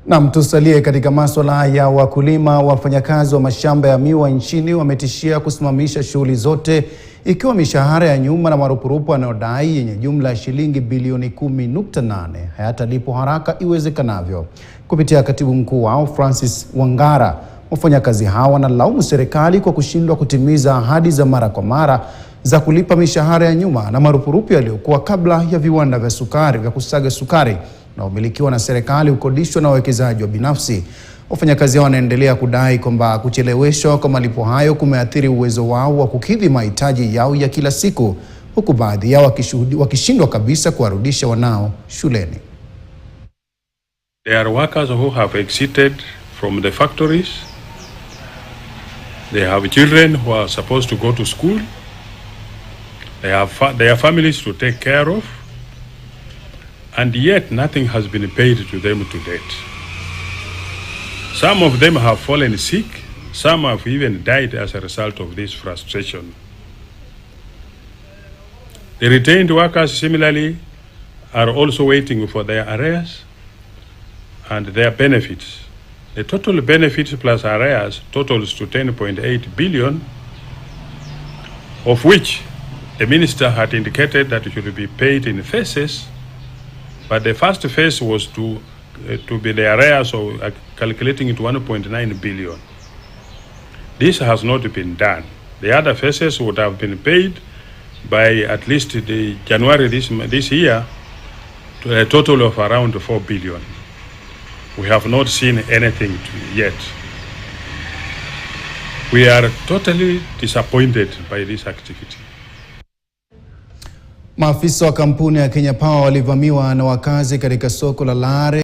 Na tusalie katika masuala ya wakulima. Wafanyakazi wa mashamba ya miwa nchini wametishia kusimamisha shughuli zote ikiwa mishahara ya nyuma na marupurupu yanayodai yenye jumla ya shilingi bilioni 10.8 hayatalipwa haraka iwezekanavyo. Kupitia katibu mkuu wao Francis Wangara, wafanyakazi hawa wanalaumu serikali kwa kushindwa kutimiza ahadi za mara kwa mara za kulipa mishahara ya nyuma na marupurupu yaliyokuwa kabla ya viwanda vya sukari vya kusaga sukari na umilikiwa na serikali ukodishwa na wawekezaji wa binafsi. Wafanyakazi hao wanaendelea kudai kwamba kucheleweshwa kwa malipo hayo kumeathiri uwezo wao wa kukidhi mahitaji yao ya kila siku, huku baadhi yao wakishindwa kabisa kuwarudisha wanao shuleni. There are workers who have exited from the factories. They have children who are supposed to go to school. They have their families to take care of. And yet nothing has been paid to them to date. Some of them have fallen sick. Some have even died as a result of this frustration. The retained workers similarly are also waiting for their arrears and their benefits. The total benefits plus arrears totals to 10.8 billion, of which the minister had indicated that it should be paid in phases. But the first phase was to be the arrears of calculating it 1.9 billion. This has not been done. The other phases would have been paid by at least the January this year to a total of around 4 billion. We have not seen anything yet. We are totally disappointed by this activity. Maafisa wa kampuni ya Kenya Power walivamiwa na wakazi katika soko la Lare